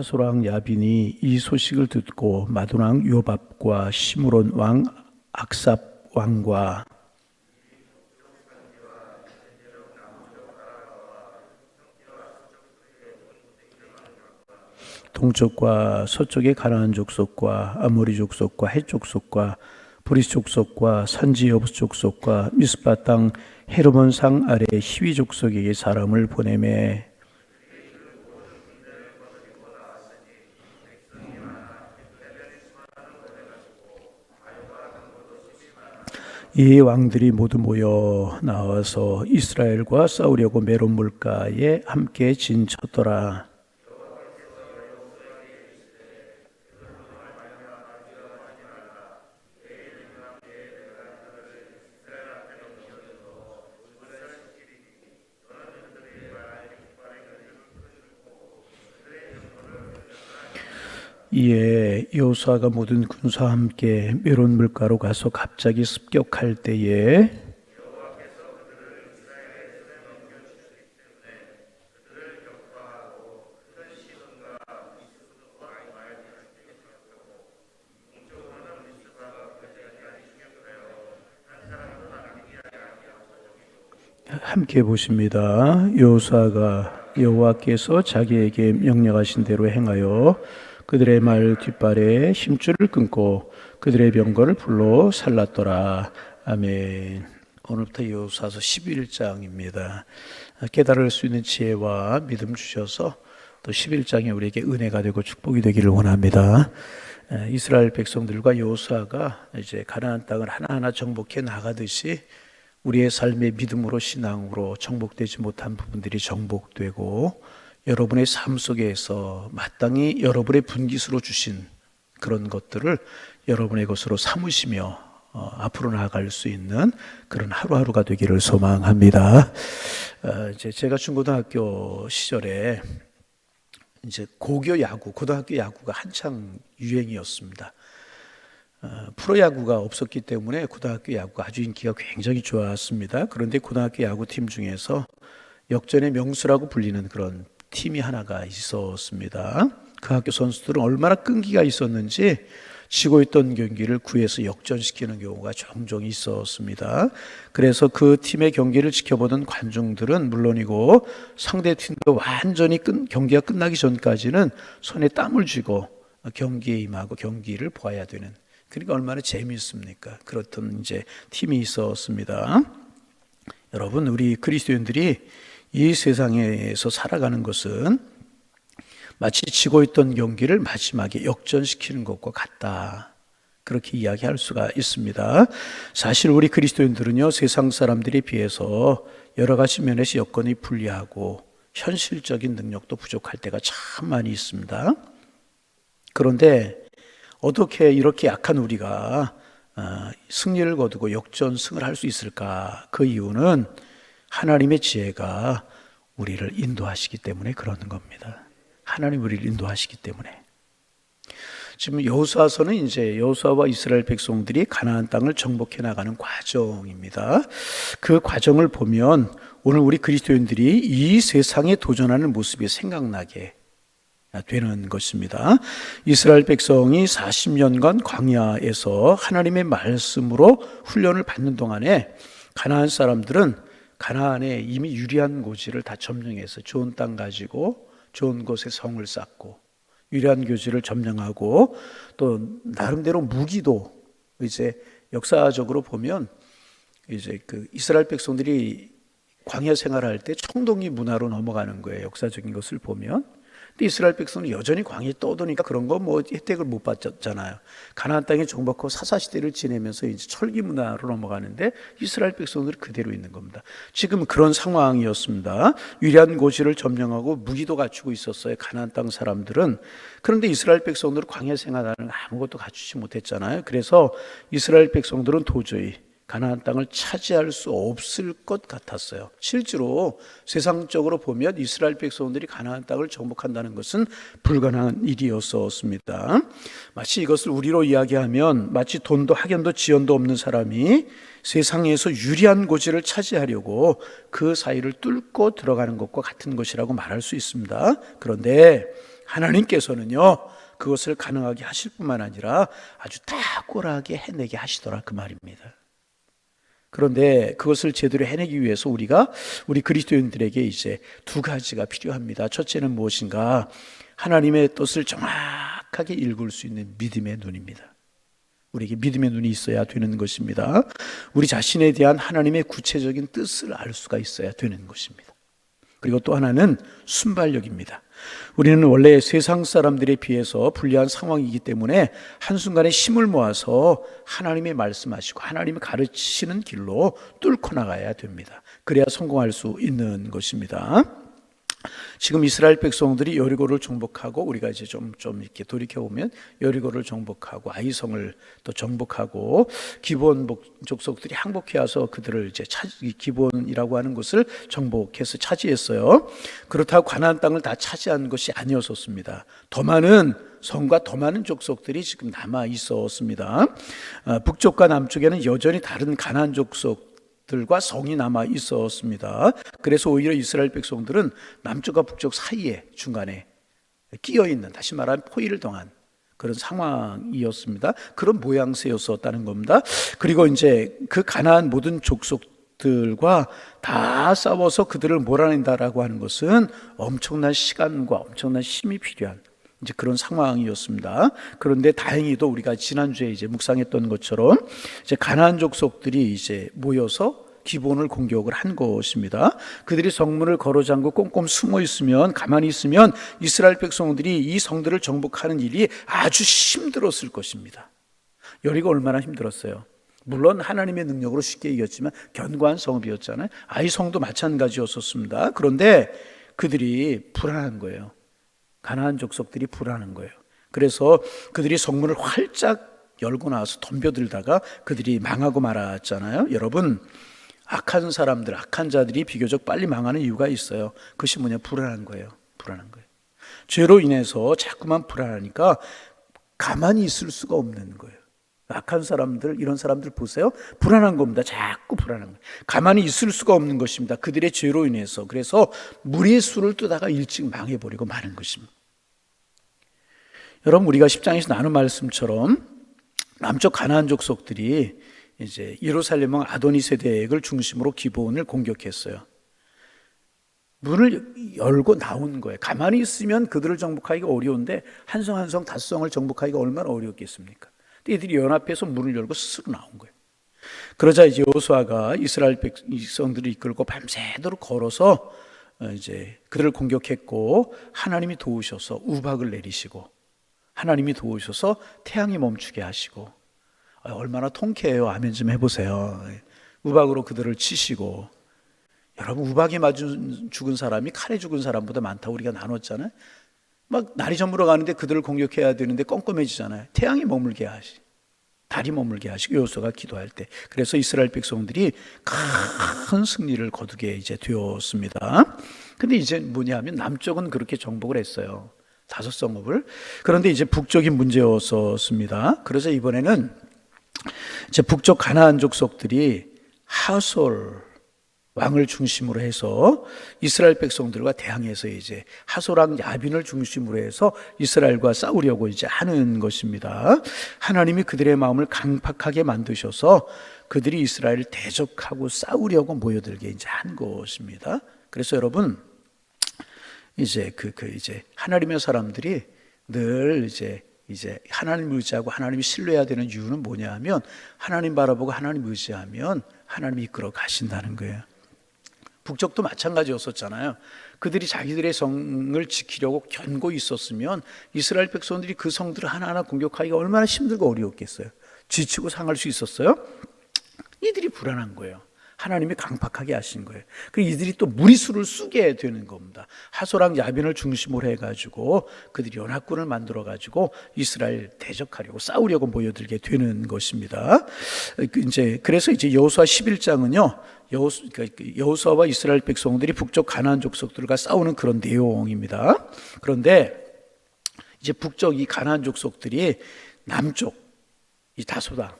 하솔왕 야빈이 이 소식을 듣고 마돈왕 요밥과 시므론 왕 악삽 왕과 동쪽과 서쪽의 가나안 족속과 아모리 족속과 헷 족속과 브리스 족속과 산지 여부스 족속과 미스파 땅 헤르몬 상 아래 히위 족속에게 사람을 보내매 이 왕들이 모두 모여 나와서 이스라엘과 싸우려고 메론 물가에 함께 진쳤더라. 이에 여호수아가 모든 군사와 함께 메론 물가로 가서 갑자기 습격할 때에 함께 보십니다. 여호수아가 여호와께서 자기에게 명령하신 대로 행하여 그들의 말 뒷발에 힘줄을 끊고 그들의 병거를 불로 살랐더라. 아멘. 오늘부터 여호수아서 11장입니다. 깨달을 수 있는 지혜와 믿음 주셔서 또 11장이 우리에게 은혜가 되고 축복이 되기를 원합니다. 이스라엘 백성들과 여호수아가 이제 가나안 땅을 하나하나 정복해 나가듯이 우리의 삶의 믿음으로 신앙으로 정복되지 못한 부분들이 정복되고 여러분의 삶 속에서 마땅히 여러분의 분깃으로 주신 그런 것들을 여러분의 것으로 삼으시며 앞으로 나아갈 수 있는 그런 하루하루가 되기를 소망합니다. 이제 제가 중고등학교 시절에 이제 고교 야구, 고등학교 야구가 한창 유행이었습니다. 프로야구가 없었기 때문에 고등학교 야구가 아주 인기가 굉장히 좋았습니다. 그런데 고등학교 야구팀 중에서 역전의 명수라고 불리는 그런 팀이 하나가 있었습니다. 그 학교 선수들은 얼마나 끈기가 있었는지 지고 있던 경기를 구해서 역전시키는 경우가 종종 있었습니다. 그래서 그 팀의 경기를 지켜보던 관중들은 물론이고 상대팀도 완전히 경기가 끝나기 전까지는 손에 땀을 쥐고 경기에 임하고 경기를 보아야 되는, 그러니까 얼마나 재미있습니까? 그렇던 이제 팀이 있었습니다. 여러분, 우리 그리스도인들이 이 세상에서 살아가는 것은 마치 지고 있던 경기를 마지막에 역전시키는 것과 같다. 그렇게 이야기할 수가 있습니다. 사실 우리 그리스도인들은요, 세상 사람들에 비해서 여러 가지 면에서 여건이 불리하고 현실적인 능력도 부족할 때가 참 많이 있습니다. 그런데 어떻게 이렇게 약한 우리가 승리를 거두고 역전승을 할 수 있을까? 그 이유는 하나님의 지혜가 우리를 인도하시기 때문에 그러는 겁니다. 하나님 우리를 인도하시기 때문에. 지금 여호수아서는 이제 여호수아와 이스라엘 백성들이 가나안 땅을 정복해 나가는 과정입니다. 그 과정을 보면 오늘 우리 그리스도인들이 이 세상에 도전하는 모습이 생각나게 되는 것입니다. 이스라엘 백성이 40년간 광야에서 하나님의 말씀으로 훈련을 받는 동안에 가나안 사람들은 가나안에 이미 유리한 고지를 다 점령해서 좋은 땅 가지고 좋은 곳에 성을 쌓고 유리한 고지를 점령하고 또 나름대로 무기도 이제 역사적으로 보면 이제 그 이스라엘 백성들이 광야 생활할 때 청동기 문화로 넘어가는 거예요. 역사적인 것을 보면. 근데 이스라엘 백성은 여전히 광야에 떠도니까 그런 거 뭐 혜택을 못 받잖아요. 가나안 땅에 정복하고 사사시대를 지내면서 이제 철기 문화로 넘어가는데 이스라엘 백성들이 그대로 있는 겁니다. 지금 그런 상황이었습니다. 유리한 고지를 점령하고 무기도 갖추고 있었어요. 가나안 땅 사람들은. 그런데 이스라엘 백성들은 광야 생활하는 아무것도 갖추지 못했잖아요. 그래서 이스라엘 백성들은 도저히 가나안 땅을 차지할 수 없을 것 같았어요. 실제로 세상적으로 보면 이스라엘 백성들이 가나안 땅을 정복한다는 것은 불가능한 일이었습니다. 마치 이것을 우리로 이야기하면 마치 돈도 학연도 지연도 없는 사람이 세상에서 유리한 고지를 차지하려고 그 사이를 뚫고 들어가는 것과 같은 것이라고 말할 수 있습니다. 그런데 하나님께서는요 그것을 가능하게 하실 뿐만 아니라 아주 탁월하게 해내게 하시더라 그 말입니다. 그런데 그것을 제대로 해내기 위해서 우리 그리스도인들에게 이제 두 가지가 필요합니다. 첫째는 무엇인가? 하나님의 뜻을 정확하게 읽을 수 있는 믿음의 눈입니다. 우리에게 믿음의 눈이 있어야 되는 것입니다. 우리 자신에 대한 하나님의 구체적인 뜻을 알 수가 있어야 되는 것입니다. 그리고 또 하나는 순발력입니다. 우리는 원래 세상 사람들에 비해서 불리한 상황이기 때문에 한순간에 힘을 모아서 하나님의 말씀하시고 하나님이 가르치시는 길로 뚫고 나가야 됩니다. 그래야 성공할 수 있는 것입니다. 지금 이스라엘 백성들이 여리고를 정복하고 우리가 이제 좀 이렇게 돌이켜보면 여리고를 정복하고 아이성을 또 정복하고 기브온 족속들이 항복해 와서 그들을 이제 기브온이라고 하는 곳을 정복해서 차지했어요. 그렇다고 가나안 땅을 다 차지한 것이 아니었었습니다. 더 많은 성과 더 많은 족속들이 지금 남아 있었습니다. 북쪽과 남쪽에는 여전히 다른 가나안 족속들과 성이 남아 있었습니다. 그래서 오히려 이스라엘 백성들은 남쪽과 북쪽 사이에 중간에 끼어 있는, 다시 말하면 포위를 당한 그런 상황이었습니다. 그런 모양새였었다는 겁니다. 그리고 이제 그 가나안 모든 족속들과 다 싸워서 그들을 몰아낸다라고 하는 것은 엄청난 시간과 엄청난 힘이 필요한 이제 그런 상황이었습니다. 그런데 다행히도 우리가 지난주에 이제 묵상했던 것처럼 이제 가나안 족속들이 이제 모여서 기브온을 공격을 한 것입니다. 그들이 성문을 걸어잠고 꼼꼼 숨어 있으면, 가만히 있으면 이스라엘 백성들이 이 성들을 정복하는 일이 아주 힘들었을 것입니다. 여리고 얼마나 힘들었어요. 물론 하나님의 능력으로 쉽게 이겼지만 견고한 성읍이었잖아요. 아이 성도 마찬가지였었습니다. 그런데 그들이 불안한 거예요. 가나안 족속들이 불안한 거예요. 그래서 그들이 성문을 활짝 열고 나와서 덤벼들다가 그들이 망하고 말았잖아요. 여러분, 악한 사람들, 악한 자들이 비교적 빨리 망하는 이유가 있어요. 그것이 뭐냐? 불안한 거예요. 불안한 거예요. 죄로 인해서 자꾸만 불안하니까 가만히 있을 수가 없는 거예요. 악한 사람들, 이런 사람들 보세요. 불안한 겁니다. 자꾸 불안한 거예요. 가만히 있을 수가 없는 것입니다. 그들의 죄로 인해서. 그래서 무리의 수를 뜨다가 일찍 망해버리고 마는 것입니다. 여러분, 우리가 10장에서 나눈 말씀처럼 남쪽 가나안 족속들이 이제 예루살렘 왕 아도니세덱을 중심으로 기브온을 공격했어요. 문을 열고 나온 거예요. 가만히 있으면 그들을 정복하기가 어려운데 한 성 한 성 다섯 성을 정복하기가 얼마나 어려웠겠습니까? 근데 이들이 연합해서 문을 열고 스스로 나온 거예요. 그러자 이제 여호수아가 이스라엘 백성들을 이끌고 밤새도록 걸어서 이제 그들을 공격했고, 하나님이 도우셔서 우박을 내리시고, 하나님이 도우셔서 태양이 멈추게 하시고, 얼마나 통쾌해요. 아멘 좀 해보세요. 우박으로 그들을 치시고, 여러분, 우박에 맞은 죽은 사람이 칼에 죽은 사람보다 많다고 우리가 나눴잖아요. 막 날이 저물어 가는데 그들을 공격해야 되는데 껌껌해지잖아요. 태양이 머물게 하시, 달이 머물게 하시고, 여호수아가 기도할 때. 그래서 이스라엘 백성들이 큰 승리를 거두게 이제 되었습니다. 근데 이제 뭐냐면 남쪽은 그렇게 정복을 했어요. 다섯 성읍을. 그런데 이제 북쪽이 문제였었습니다. 그래서 이번에는 이제 북쪽 가나안 족속들이 하솔 왕을 중심으로 해서 이스라엘 백성들과 대항해서 이제 하솔 야빈을 중심으로 해서 이스라엘과 싸우려고 이제 하는 것입니다. 하나님이 그들의 마음을 강팍하게 만드셔서 그들이 이스라엘을 대적하고 싸우려고 모여들게 이제 한 것입니다. 그래서 여러분, 이제 이제 하나님의 사람들이 늘 이제 하나님을 의지하고 하나님이 신뢰해야 되는 이유는 뭐냐 하면, 하나님 바라보고 하나님 의지하면 하나님이 이끌어 가신다는 거예요. 북쪽도 마찬가지였었잖아요. 그들이 자기들의 성을 지키려고 견고히 있었으면 이스라엘 백성들이 그 성들을 하나하나 공격하기가 얼마나 힘들고 어려웠겠어요. 지치고 상할 수 있었어요? 이들이 불안한 거예요. 하나님이 강팍하게 하신 거예요. 그리고 이들이 또 무리수를 쑤게 되는 겁니다. 하솔 야빈을 중심으로 해가지고 그들이 연합군을 만들어가지고 이스라엘 대적하려고 싸우려고 모여들게 되는 것입니다. 그래서 이제 여호수아 11장은요, 여호수아와 이스라엘 백성들이 북쪽 가나안 족속들과 싸우는 그런 내용입니다. 그런데 이제 북쪽 이 가나안 족속들이 남쪽 이 다소당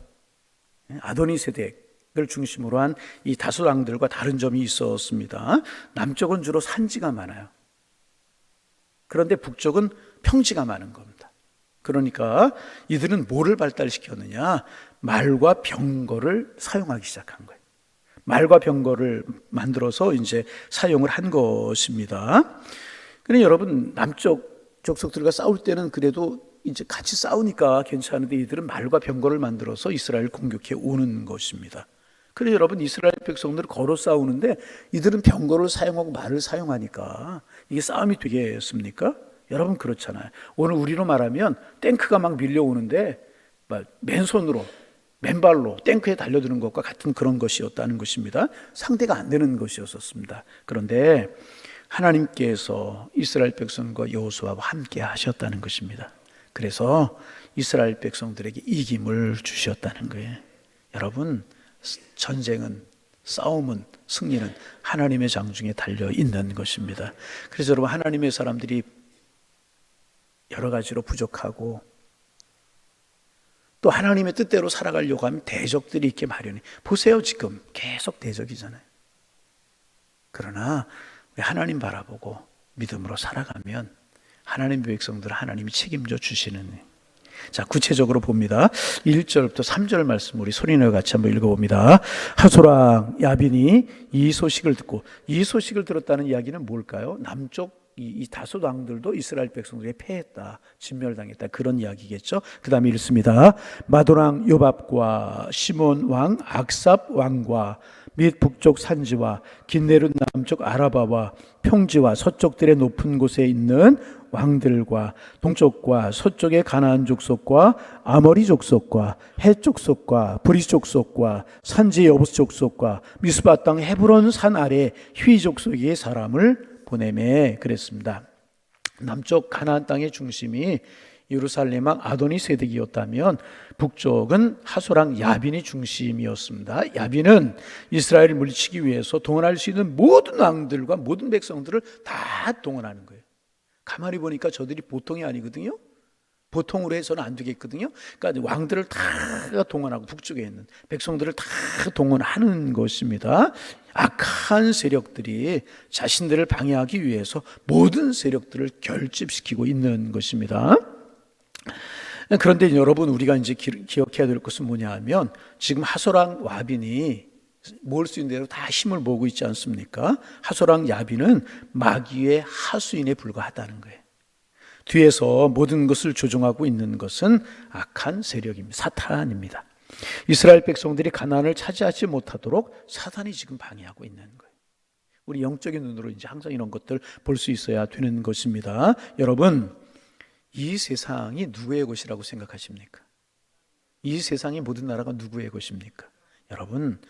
아도니세덱 을 중심으로 한 이 다섯 왕들과 다른 점이 있었습니다. 남쪽은 주로 산지가 많아요. 그런데 북쪽은 평지가 많은 겁니다. 그러니까 이들은 뭐를 발달시켰느냐? 말과 병거를 사용하기 시작한 거예요. 말과 병거를 만들어서 이제 사용을 한 것입니다. 그런데 여러분, 남쪽 족속들과 싸울 때는 그래도 이제 같이 싸우니까 괜찮은데 이들은 말과 병거를 만들어서 이스라엘을 공격해 오는 것입니다. 그래서 여러분, 이스라엘 백성들을 걸어 싸우는데 이들은 병거를 사용하고 말을 사용하니까 이게 싸움이 되겠습니까? 여러분, 그렇잖아요. 오늘 우리로 말하면 탱크가 막 밀려오는데 맨손으로 맨발로 탱크에 달려드는 것과 같은 그런 것이었다는 것입니다. 상대가 안 되는 것이었습니다. 그런데 하나님께서 이스라엘 백성과 여호수아와 함께 하셨다는 것입니다. 그래서 이스라엘 백성들에게 이김을 주셨다는 거예요. 여러분, 전쟁은, 싸움은, 승리는 하나님의 장중에 달려 있는 것입니다. 그래서 여러분, 하나님의 사람들이 여러 가지로 부족하고 또 하나님의 뜻대로 살아가려고 하면 대적들이 있게 마련해. 보세요, 지금 계속 대적이잖아요. 그러나 하나님 바라보고 믿음으로 살아가면 하나님의 백성들을 하나님이 책임져 주시는. 자, 구체적으로 봅니다. 1절부터 3절 말씀 우리 소리내어 같이 한번 읽어봅니다. 하소랑 야빈이 이 소식을 듣고, 이 소식을 들었다는 이야기는 뭘까요? 남쪽 이 다섯 왕들도 이스라엘 백성들에 패했다, 진멸당했다, 그런 이야기겠죠. 그 다음에 읽습니다. 마도랑 요밥과 시몬 왕 악삽 왕과 및 북쪽 산지와 긴네르 남쪽 아라바와 평지와 서쪽들의 높은 곳에 있는 왕들과 동쪽과 서쪽의 가나안 족속과 아모리 족속과 헷 족속과 브리스 족속과 산지 여부스 족속과 미스바 땅 헤브론 산 아래 휘 족속의 사람을 보내매 그랬습니다. 남쪽 가나안 땅의 중심이 예루살렘 왕 아도니 세덱이었다면 북쪽은 하소랑 야빈이 중심이었습니다. 야빈은 이스라엘을 물리치기 위해서 동원할 수 있는 모든 왕들과 모든 백성들을 다 동원하는 거예요. 가만히 보니까 저들이 보통이 아니거든요. 보통으로 해서는 안 되겠거든요. 그러니까 왕들을 다 동원하고 북쪽에 있는 백성들을 다 동원하는 것입니다. 악한 세력들이 자신들을 방해하기 위해서 모든 세력들을 결집시키고 있는 것입니다. 그런데 여러분, 우리가 이제 기억해야 될 것은 뭐냐 하면 지금 하소랑 야빈이 모을 수 있는 대로 다 힘을 모으고 있지 않습니까? 하소랑 야빈은 마귀의 하수인에 불과하다는 거예요. 뒤에서 모든 것을 조종하고 있는 것은 악한 세력입니다. 사탄입니다. 이스라엘 백성들이 가나안을 차지하지 못하도록 사탄이 지금 방해하고 있는 거예요. 우리 영적인 눈으로 이제 항상 이런 것들 볼 수 있어야 되는 것입니다. 여러분, 이 세상이 누구의 것이라고 생각하십니까? 이 세상의 모든 나라가 누구의 것입니까? 여러분,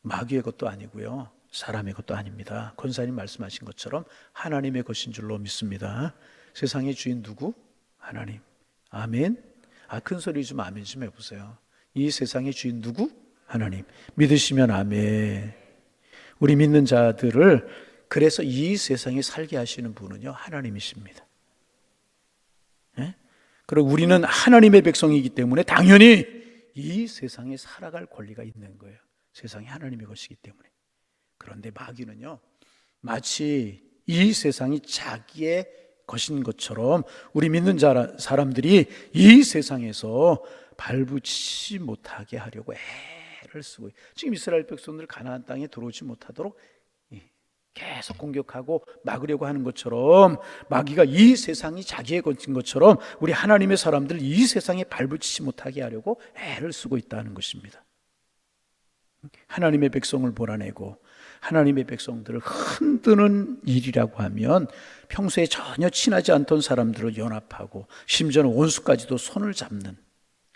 마귀의 것도 아니고요, 사람의 것도 아닙니다. 권사님 말씀하신 것처럼 하나님의 것인 줄로 믿습니다. 세상의 주인 누구? 하나님. 아멘. 큰 소리 좀 아멘 좀 해보세요. 이 세상의 주인 누구? 하나님. 믿으시면 아멘. 우리 믿는 자들을 그래서 이 세상에 살게 하시는 분은요, 하나님이십니다. 예? 그리고 우리는 하나님의 백성이기 때문에 당연히 이 세상에 살아갈 권리가 있는 거예요. 세상이 하나님의 것이기 때문에. 그런데 마귀는요, 마치 이 세상이 자기의 것인 것처럼 우리 믿는 사람들이 이 세상에서 발붙이지 못하게 하려고 애를 쓰고, 지금 이스라엘 백성들 가나안 땅에 들어오지 못하도록 계속 공격하고 막으려고 하는 것처럼, 마귀가 이 세상이 자기의 것인 것처럼 우리 하나님의 사람들 이 세상에 발붙이지 못하게 하려고 애를 쓰고 있다는 것입니다. 하나님의 백성을 몰아내고 하나님의 백성들을 흔드는 일이라고 하면 평소에 전혀 친하지 않던 사람들을 연합하고 심지어는 원수까지도 손을 잡는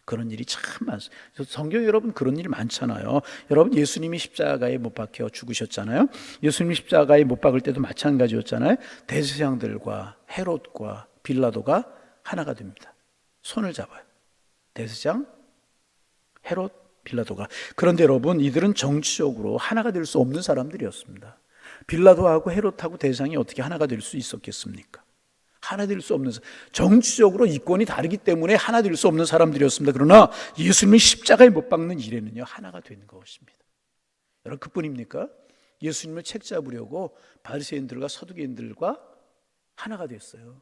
그런 일이 참 많습니다. 성경 여러분, 그런 일이 많잖아요. 여러분, 예수님이 십자가에 못 박혀 죽으셨잖아요. 예수님이 십자가에 못 박을 때도 마찬가지였잖아요. 대제사장들과 헤롯과 빌라도가 하나가 됩니다. 손을 잡아요. 대제사장, 헤롯, 빌라도가. 그런데 여러분, 이들은 정치적으로 하나가 될 수 없는 사람들이었습니다. 빌라도하고 헤롯하고 대제사장이 어떻게 하나가 될 수 있었겠습니까? 하나 될 수 없는, 정치적으로 이권이 다르기 때문에 하나 될 수 없는 사람들이었습니다. 그러나 예수님이 십자가에 못 박는 일에는요, 하나가 된 것입니다. 여러분, 그뿐입니까? 예수님을 책 잡으려고 바리새인들과 서두개인들과 하나가 됐어요.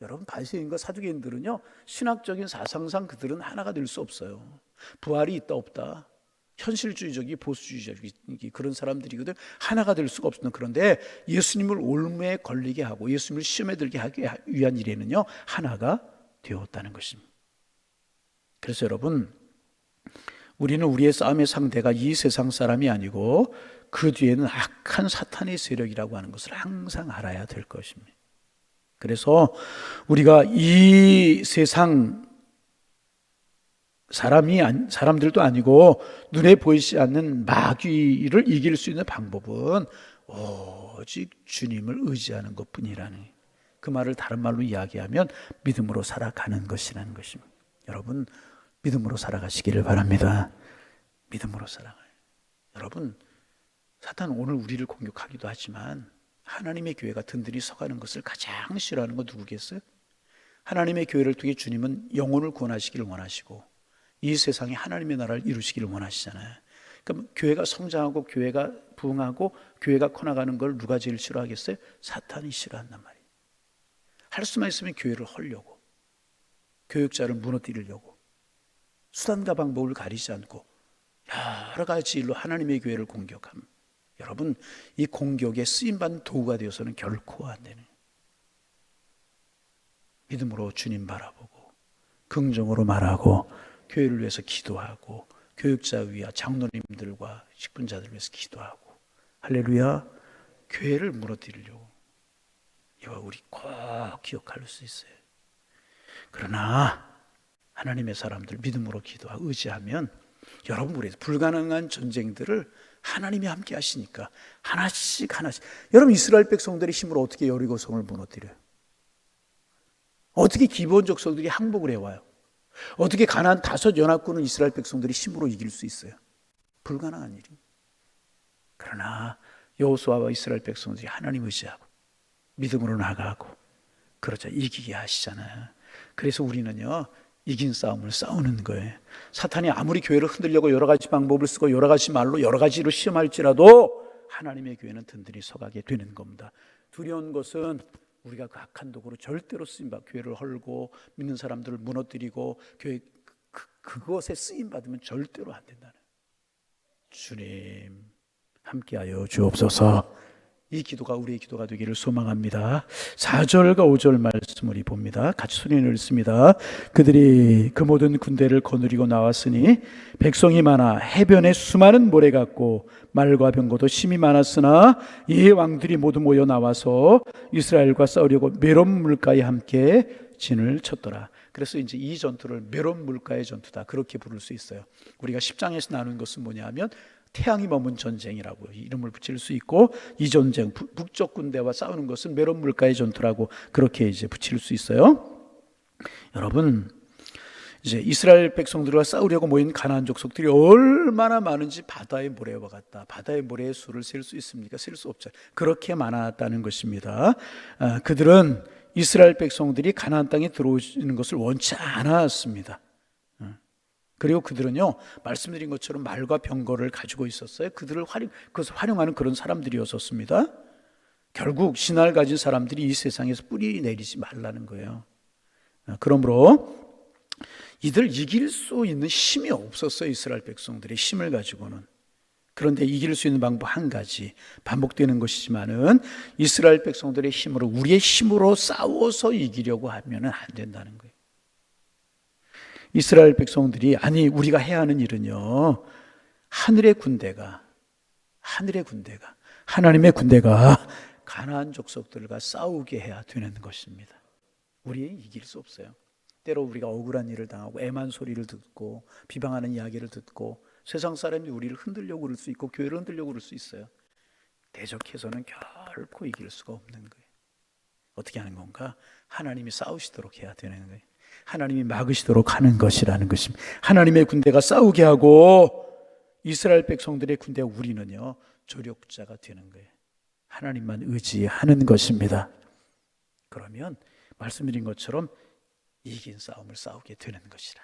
여러분, 바리새인과 사두개인들은요, 신학적인 사상상 그들은 하나가 될 수 없어요. 부활이 있다 없다, 현실주의적이 보수주의적이 그런 사람들이거든. 하나가 될 수가 없는. 그런데 예수님을 올무에 걸리게 하고 예수님을 시험에 들게 하기 위한 일에는요, 하나가 되었다는 것입니다. 그래서 여러분, 우리는 우리의 싸움의 상대가 이 세상 사람이 아니고 그 뒤에는 악한 사탄의 세력이라고 하는 것을 항상 알아야 될 것입니다. 그래서 우리가 이 세상 사람들도 아니고 눈에 보이지 않는 마귀를 이길 수 있는 방법은 오직 주님을 의지하는 것뿐이라는, 그 말을 다른 말로 이야기하면 믿음으로 살아가는 것이라는 것입니다. 여러분, 믿음으로 살아가시기를 바랍니다. 믿음으로 살아가요. 여러분, 사탄은 오늘 우리를 공격하기도 하지만 하나님의 교회가 든든히 서가는 것을 가장 싫어하는 건 누구겠어요? 하나님의 교회를 통해 주님은 영혼을 구원하시기를 원하시고 이 세상에 하나님의 나라를 이루시기를 원하시잖아요. 그럼 교회가 성장하고 교회가 부흥하고 교회가 커나가는 걸 누가 제일 싫어하겠어요? 사탄이 싫어한단 말이에요. 할 수만 있으면 교회를 헐려고, 교육자를 무너뜨리려고, 수단과 방법을 가리지 않고 여러 가지 일로 하나님의 교회를 공격합니다. 여러분, 이 공격에 쓰임받는 도구가 되어서는 결코 안 되는, 믿음으로 주님 바라보고 긍정으로 말하고 교회를 위해서 기도하고 교육자 위와 장로님들과 직분자들을 위해서 기도하고, 할렐루야, 교회를 무너뜨리려고, 이와 우리 꼭 기억할 수 있어요. 그러나 하나님의 사람들 믿음으로 기도하고 의지하면 여러분, 우리 불가능한 전쟁들을 하나님이 함께 하시니까 하나씩 여러분, 이스라엘 백성들의 힘으로 어떻게 여리고성을 무너뜨려요? 어떻게 기브온 족속들이 항복을 해와요? 어떻게 가나안 5 연합군은 이스라엘 백성들이 힘으로 이길 수 있어요? 불가능한 일이. 그러나 여호수아와 이스라엘 백성들이 하나님 의지하고 믿음으로 나가고 그러자 이기게 하시잖아요. 그래서 우리는요, 이긴 싸움을 싸우는 거예요. 사탄이 아무리 교회를 흔들려고 여러 가지 방법을 쓰고 여러 가지 말로 여러 가지로 시험할지라도 하나님의 교회는 든든히 서가게 되는 겁니다. 두려운 것은 우리가 그 악한 도구로 절대로 쓰임받고 교회를 헐고 믿는 사람들을 무너뜨리고 교회 그것에 쓰임받으면 절대로 안 된다는, 주님 함께하여 주옵소서. 이 기도가 우리의 기도가 되기를 소망합니다. 4절과 5절 말씀을 우리 봅니다. 같이 소리를 읽습니다. 그들이 그 모든 군대를 거느리고 나왔으니 백성이 많아 해변에 수많은 모래 같고 말과 병거도 심히 많았으나 이 왕들이 모두 모여 나와서 이스라엘과 싸우려고 메론 물가에 함께 진을 쳤더라. 그래서 이제 이 전투를 메론 물가의 전투다, 그렇게 부를 수 있어요. 우리가 10장에서 나눈 것은 뭐냐면 태양이 머문 전쟁이라고 이름을 붙일 수 있고, 이 전쟁 북쪽 군대와 싸우는 것은 메론 물가의 전투라고 그렇게 이제 붙일 수 있어요. 여러분, 이제 이스라엘 백성들과 싸우려고 모인 가나안 족속들이 얼마나 많은지 바다의 모래와 같다. 바다의 모래의 수를 셀 수 있습니까? 셀 수 없죠. 그렇게 많았다는 것입니다. 그들은 이스라엘 백성들이 가나안 땅에 들어오는 것을 원치 않았습니다. 그리고 그들은요, 말씀드린 것처럼 말과 병거를 가지고 있었어요. 그것을 활용하는 그런 사람들이었습니다. 결국 신화를 가진 사람들이 이 세상에서 뿌리 내리지 말라는 거예요. 그러므로 이들 이길 수 있는 힘이 없었어요. 이스라엘 백성들의 힘을 가지고는. 그런데 이길 수 있는 방법 한 가지, 반복되는 것이지만은 이스라엘 백성들의 힘으로, 우리의 힘으로 싸워서 이기려고 하면 안 된다는 거예요. 이스라엘 백성들이, 아니 우리가 해야 하는 일은요, 하나님의 군대가 가나안 족속들과 싸우게 해야 되는 것입니다. 우리 이길 수 없어요. 때로 우리가 억울한 일을 당하고 애만 소리를 듣고 비방하는 이야기를 듣고 세상 사람이 우리를 흔들려고 그럴 수 있고 교회를 흔들려고 그럴 수 있어요. 대적해서는 결코 이길 수가 없는 거예요. 어떻게 하는 건가? 하나님이 싸우시도록 해야 되는 거예요. 하나님이 막으시도록 하는 것이라는 것입니다. 하나님의 군대가 싸우게 하고 이스라엘 백성들의 군대, 우리는요 조력자가 되는 거예요. 하나님만 의지하는 것입니다. 그러면 말씀드린 것처럼 이긴 싸움을 싸우게 되는 것이라.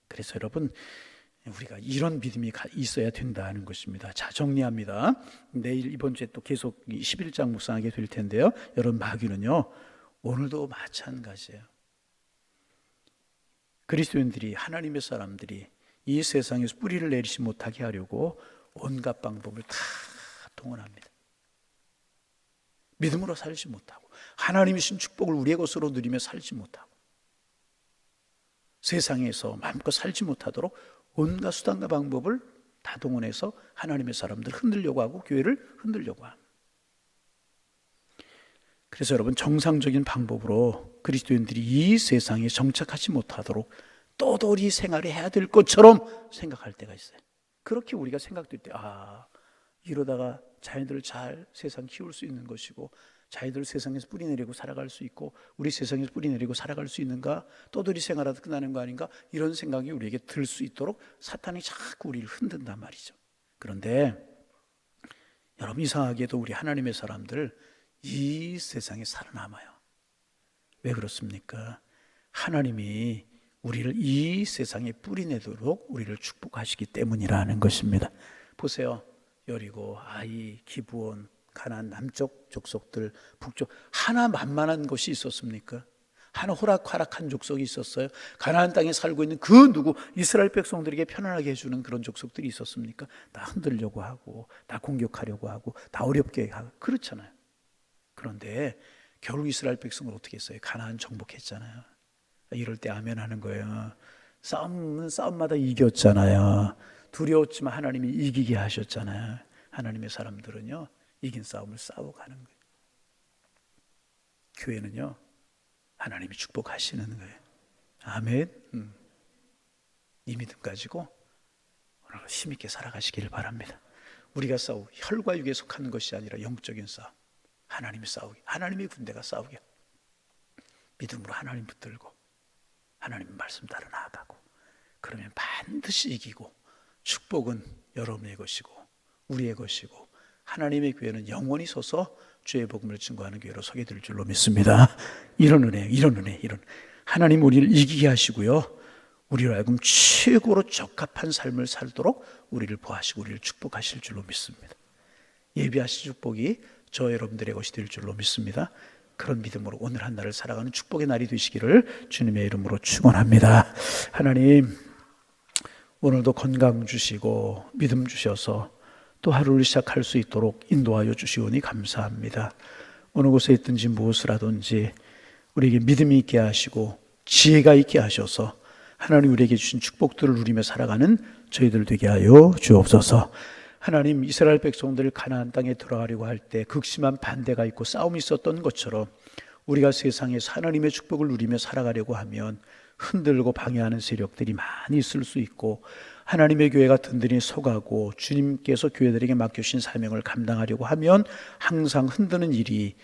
그래서 여러분, 우리가 이런 믿음이 있어야 된다는 것입니다. 자, 정리합니다. 내일 이번 주에 또 계속 11장 묵상하게 될 텐데요. 여러분, 마귀는요 오늘도 마찬가지예요. 그리스도인들이, 하나님의 사람들이 이 세상에서 뿌리를 내리지 못하게 하려고 온갖 방법을 다 동원합니다. 믿음으로 살지 못하고, 하나님이 주신 축복을 우리의 것으로 누리며 살지 못하고, 세상에서 마음껏 살지 못하도록 온갖 수단과 방법을 다 동원해서 하나님의 사람들 흔들려고 하고 교회를 흔들려고 합니다. 그래서 여러분, 정상적인 방법으로 그리스도인들이 이 세상에 정착하지 못하도록 떠돌이 생활을 해야 될 것처럼 생각할 때가 있어요. 그렇게 우리가 생각될 때, 이러다가 자녀들을 잘 세상 키울 수 있는 것이고, 자녀들을 세상에서 뿌리내리고 살아갈 수 있고, 우리 세상에서 뿌리내리고 살아갈 수 있는가, 떠돌이 생활하다 끝나는 거 아닌가, 이런 생각이 우리에게 들 수 있도록 사탄이 자꾸 우리를 흔든단 말이죠. 그런데 여러분, 이상하게도 우리 하나님의 사람들 이 세상에 살아남아요. 왜 그렇습니까? 하나님이 우리를 이 세상에 뿌리내도록 우리를 축복하시기 때문이라는 것입니다. 보세요. 여리고, 아이, 기브온, 가나안 남쪽 족속들, 북쪽, 하나 만만한 것이 있었습니까? 하나 호락호락한 족속이 있었어요? 가나안 땅에 살고 있는 그 누구, 이스라엘 백성들에게 편안하게 해주는 그런 족속들이 있었습니까? 다 흔들려고 하고, 다 공격하려고 하고, 다 어렵게 하고, 그렇잖아요. 그런데 결국 이스라엘 백성을 어떻게 했어요? 가나안 정복했잖아요. 이럴 때 아멘 하는 거예요. 싸움마다 이겼잖아요. 두려웠지만 하나님이 이기게 하셨잖아요. 하나님의 사람들은요, 이긴 싸움을 싸워가는 거예요. 교회는요, 하나님이 축복하시는 거예요. 아멘. 이 믿음 가지고 오늘 힘있게 살아가시길 바랍니다. 우리가 싸우고 혈과 육에 속하는 것이 아니라 영적인 싸움, 하나님이 싸우게, 하나님의 군대가 싸우게, 믿음으로 하나님 붙들고 하나님의 말씀 따라 나아가고, 그러면 반드시 이기고, 축복은 여러분의 것이고 우리의 것이고, 하나님의 교회는 영원히 서서 주의 복음을 증거하는 교회로 서게 될 줄로 믿습니다. 이런 은혜, 이런 하나님 우리를 이기게 하시고요, 우리로 하여금 최고로 적합한 삶을 살도록 우리를 보호하시고 우리를 축복하실 줄로 믿습니다. 예비하신 축복이 저 여러분들의 것이 될 줄로 믿습니다. 그런 믿음으로 오늘 한 날을 살아가는 축복의 날이 되시기를 주님의 이름으로 축원합니다. 하나님, 오늘도 건강 주시고 믿음 주셔서 또 하루를 시작할 수 있도록 인도하여 주시오니 감사합니다. 어느 곳에 있든지 무엇을 하든지 우리에게 믿음이 있게 하시고 지혜가 있게 하셔서 하나님 우리에게 주신 축복들을 누리며 살아가는 저희들 되게 하여 주옵소서. 하나님, 이스라엘 백성들 가나안 땅에 들어가려고 할 때 극심한 반대가 있고 싸움이 있었던 것처럼 우리가 세상에서 하나님의 축복을 누리며 살아가려고 하면 흔들고 방해하는 세력들이 많이 있을 수 있고, 하나님의 교회가 든든히 서가고 주님께서 교회들에게 맡겨주신 사명을 감당하려고 하면 항상 흔드는 일이,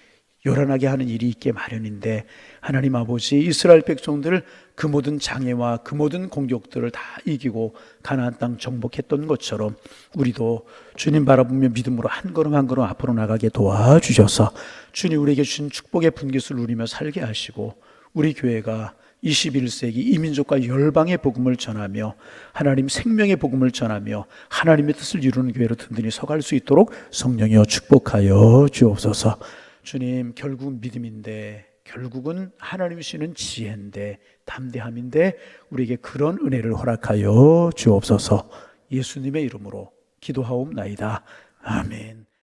요란하게 하는 일이 있게 마련인데, 하나님 아버지, 이스라엘 백성들 그 모든 장애와 그 모든 공격들을 다 이기고 가나안 땅 정복했던 것처럼 우리도 주님 바라보며 믿음으로 한 걸음 한 걸음 앞으로 나가게 도와주셔서 주님 우리에게 주신 축복의 분깃을 누리며 살게 하시고, 우리 교회가 21세기 이민족과 열방의 복음을 전하며 하나님 생명의 복음을 전하며 하나님의 뜻을 이루는 교회로 든든히 서갈 수 있도록 성령이여 축복하여 주옵소서. 주님, 결국 믿음인데, 결국은 하나님이 주시는 지혜인데, 담대함인데 우리에게 그런 은혜를 허락하여 주옵소서. 예수님의 이름으로 기도하옵나이다. 아멘.